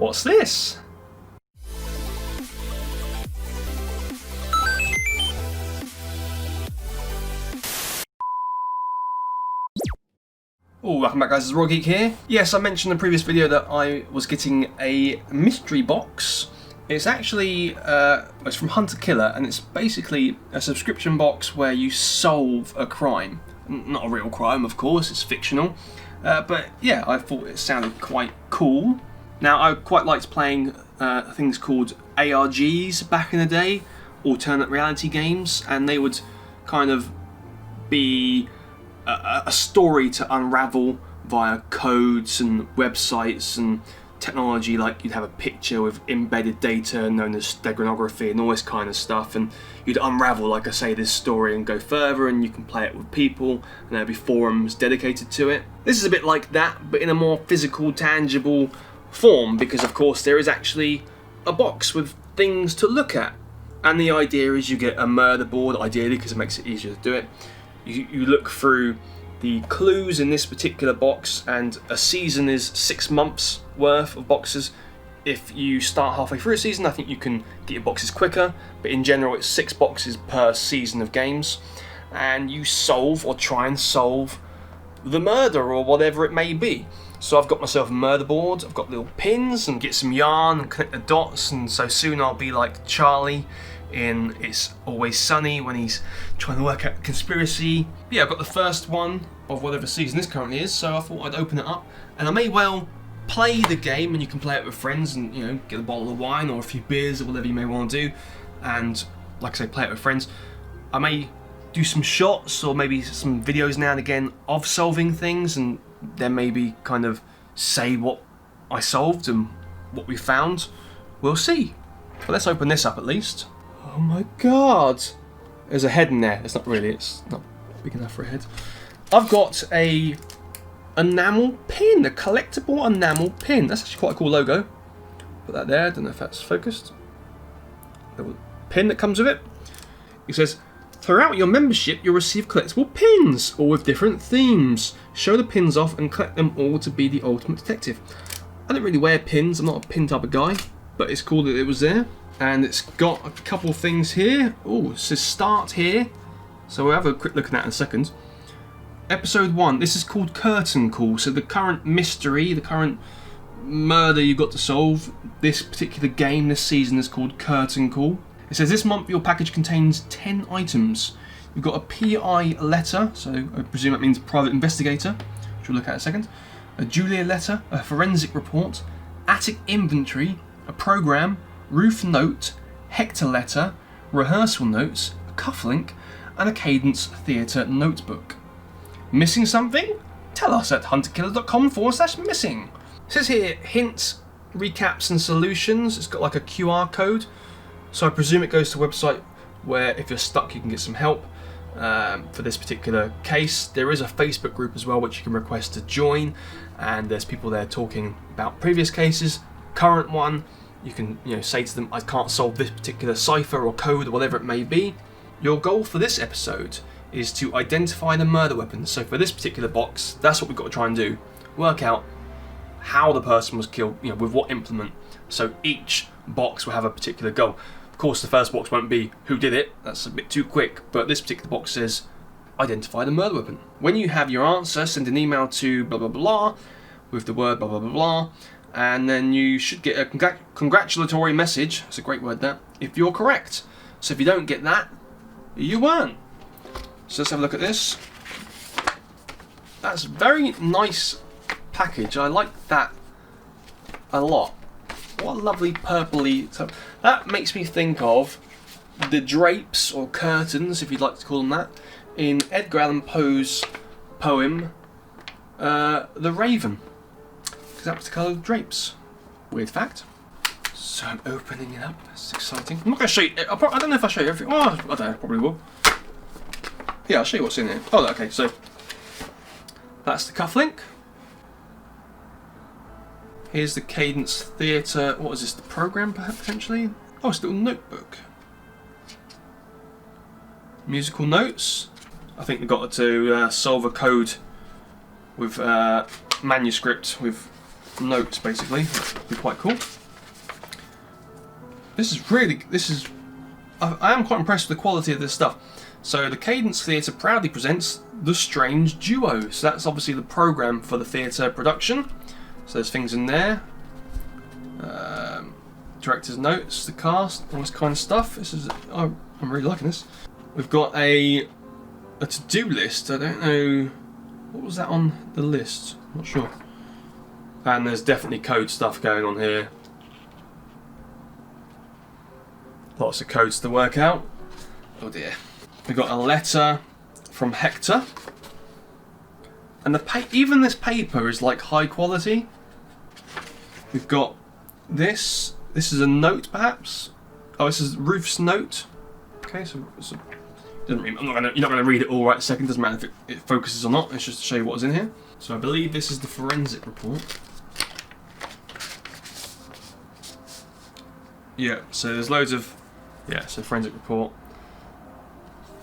What's this? Oh, welcome back guys, it's Geek here. Yes, I mentioned in the previous video that I was getting a mystery box. It's actually, it's from Hunter Killer, and it's basically a subscription box where you solve a crime. Not a real crime, of course, it's fictional. But yeah, I thought it sounded quite cool. Now, I quite liked playing things called ARGs back in the day, alternate reality games, and they would kind of be a story to unravel via codes and websites and technology. Like you'd have a picture with embedded data known as steganography and all this kind of stuff, and you'd unravel, like I say, this story and go further, and you can play it with people, and there'll be forums dedicated to it. This is a bit like that, but in a more physical, tangible form, because of course there is actually a box with things to look at, and the idea is you get a murder board, ideally, because it makes it easier to do it. You look through the clues in this particular box, and a season is 6 months worth of boxes. If you start halfway through a season, I think you can get your boxes quicker, but in general it's 6 boxes per season of games, and you solve or try and solve the murder or whatever it may be. So I've got myself a murder board, I've got little pins and get some yarn and connect the dots, and so soon I'll be like Charlie in It's Always Sunny when he's trying to work out the conspiracy. Yeah, I've got the first one of whatever season this currently is, so I thought I'd open it up, and I may well play the game, and you can play it with friends and, you know, get a bottle of wine or a few beers or whatever you may want to do, and like I say, play it with friends. I may do some shots or maybe some videos now and again of solving things, and then maybe kind of say what I solved and what we found. We'll see. But let's open this up at least. Oh my god! There's a head in there. It's not really, it's not big enough for a head. I've got a enamel pin, a collectible enamel pin. That's actually quite a cool logo. Put that there, I don't know if that's focused. Little pin that comes with it. It says, throughout your membership you'll receive collectible pins, all with different themes. Show the pins off and collect them all to be the ultimate detective. I don't really wear pins, I'm not a pin type of guy, but it's cool that it was there. And it's got a couple things here. Oh, it says start here. So we'll have a quick look at that in a second. Episode 1, this is called Curtain Call. So the current mystery, the current murder you've got to solve, this particular game, this season, is called Curtain Call. It says this month your package contains 10 items. You've got a PI letter, so I presume that means private investigator, which we'll look at in a second. A Julia letter, a forensic report, attic inventory, a program, roof note, Hector letter, rehearsal notes, a cufflink, and a Cadence Theatre notebook. Missing something? Tell us at hunterkiller.com/missing. It says here hints, recaps, and solutions. It's got like a QR code, so I presume it goes to a website where if you're stuck you can get some help. For this particular case, there is a Facebook group as well which you can request to join, and there's people there talking about previous cases, current one. You can, say to them, I can't solve this particular cipher or code or whatever it may be. Your goal for this episode is to identify the murder weapon. So for this particular box, that's what we've got to try and do. Work out how the person was killed, with what implement. So each box will have a particular goal. Of course, the first box won't be who did it. That's a bit too quick. But this particular box says identify the murder weapon. When you have your answer, send an email to blah blah blah with the word blah blah blah blah. And then you should get a congratulatory message. It's a great word, that, if you're correct. So if you don't get that, you weren't. So let's have a look at this. That's a very nice package. I like that a lot. What a lovely purpley. So that makes me think of the drapes or curtains, if you'd like to call them that, in Edgar Allan Poe's poem, The Raven. That was the colour of the drapes. Weird fact. So I'm opening it up. It's exciting. I'm not going to show you. I don't know if I'll show you everything. Oh, I don't know. I probably will. Yeah, I'll show you what's in here. Oh, okay. So that's the cufflink. Here's the Cadence Theatre. What is this? The program, perhaps, potentially? Oh, it's a little notebook. Musical notes. I think they've got to solve a code with manuscript with notes basically. That'd be quite cool. I am quite impressed with the quality of this stuff. So the Cadence Theatre proudly presents The Strange Duo. So that's obviously the programme for the theatre production. So there's things in there. Director's notes, the cast, all this kind of stuff. I'm really liking this. We've got a to-do list. I don't know, what was that on the list? I'm not sure. And there's definitely code stuff going on here. Lots of codes to work out. Oh dear. We've got a letter from Hector. And even this paper is like high quality. We've got this. This is a note, perhaps. Oh, this is Ruth's note. Okay, so doesn't really, you're not gonna read it all right a second. Doesn't matter if it focuses or not. It's just to show you what's in here. So I believe this is the forensic report. Yeah. So there's loads of so forensic report.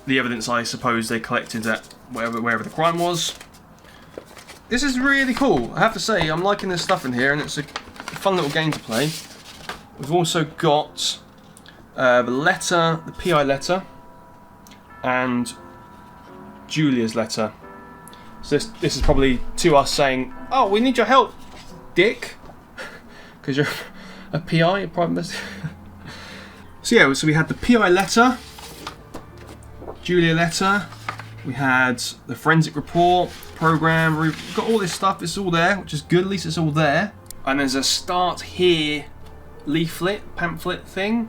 The evidence, I suppose, they collected at wherever the crime was. This is really cool. I have to say, I'm liking this stuff in here, and it's a fun little game to play. We've also got the letter, the PI letter, and Julia's letter. So this is probably to us saying, "Oh, we need your help, Dick," because you're a PI, a private investigator. So we had the PI letter, Julia letter. We had the forensic report program. We've got all this stuff. It's all there, which is good. At least it's all there. And there's a start here leaflet, pamphlet thing.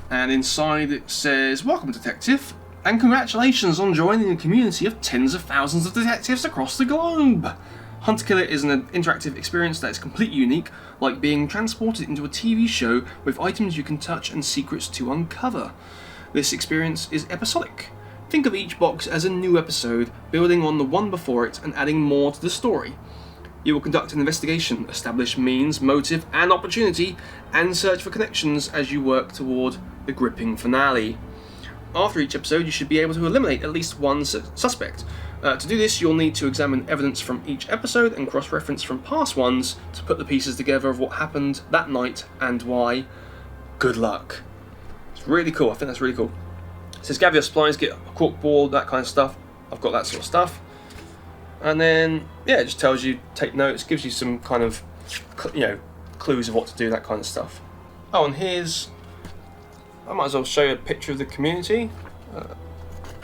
And inside it says, "Welcome, detective, and congratulations on joining a community of tens of thousands of detectives across the globe. Hunter Killer is an interactive experience that is completely unique, like being transported into a TV show with items you can touch and secrets to uncover. This experience is episodic. Think of each box as a new episode, building on the one before it and adding more to the story. You will conduct an investigation, establish means, motive and opportunity, and search for connections as you work toward the gripping finale. After each episode, you should be able to eliminate at least one suspect. To do this, you'll need to examine evidence from each episode and cross-reference from past ones to put the pieces together of what happened that night and why. Good luck." It's really cool. I think that's really cool. It says gather your supplies, get a cork board, that kind of stuff. I've got that sort of stuff. And then, it just tells you, take notes, gives you some kind of, clues of what to do, that kind of stuff. Oh, and I might as well show you a picture of the community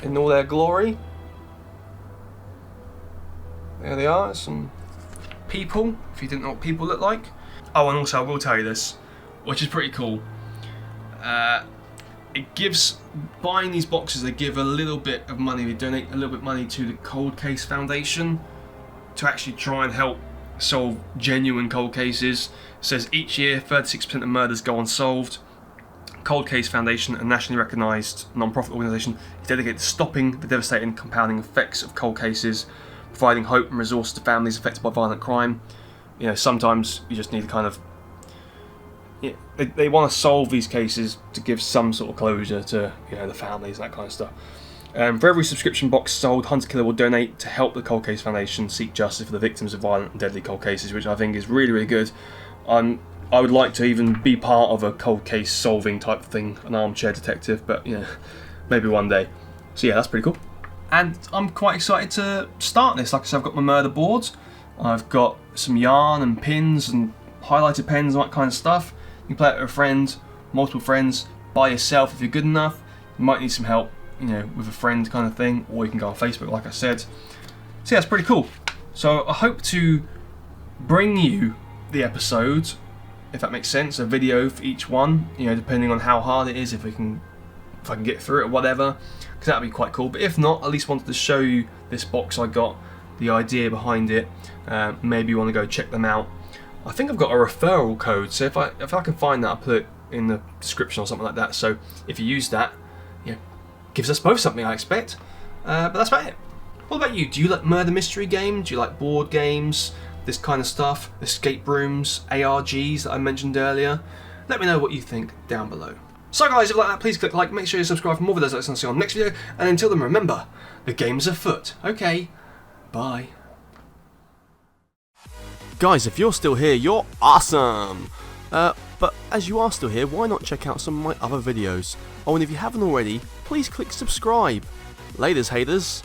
in all their glory. There they are, some people, if you didn't know what people look like. Oh, and also I will tell you this, which is pretty cool. It gives, buying these boxes, they give a little bit of money, they donate a little bit of money to the Cold Case Foundation to actually try and help solve genuine cold cases. It says each year 36% of murders go unsolved. Cold Case Foundation, a nationally recognised non-profit organisation, is dedicated to stopping the devastating compounding effects of cold cases, providing hope and resources to families affected by violent crime. Sometimes you just need to kind of... they want to solve these cases to give some sort of closure to the families, that kind of stuff. For every subscription box sold, Hunter Killer will donate to help the Cold Case Foundation seek justice for the victims of violent and deadly cold cases, which I think is really, really good. I would like to even be part of a cold case solving type of thing, an armchair detective, but maybe one day. So that's pretty cool. And I'm quite excited to start this. Like I said, I've got my murder boards, I've got some yarn and pins and highlighter pens and that kind of stuff. You can play it with a friend, multiple friends, by yourself if you're good enough. You might need some help, with a friend kind of thing, or you can go on Facebook, like I said. So that's pretty cool. So I hope to bring you the episodes, if that makes sense, a video for each one, depending on how hard it is, if I can get through it or whatever, because that would be quite cool. But if not, at least wanted to show you this box I got, the idea behind it. Maybe you want to go check them out. I think I've got a referral code, so if I can find that, I'll put it in the description or something like that. So if you use that, gives us both something, I expect. But that's about it. What about you? Do you like murder mystery games? Do you like board games? This kind of stuff? Escape rooms? ARGs that I mentioned earlier? Let me know what you think down below. So guys, if you like that, please click like, make sure you subscribe for more videos like this, and I'll see you on the next video. And until then, remember, the game's afoot. Okay, bye. Guys, if you're still here, you're awesome! But as you are still here, why not check out some of my other videos? Oh, and if you haven't already, please click subscribe. Laters, haters.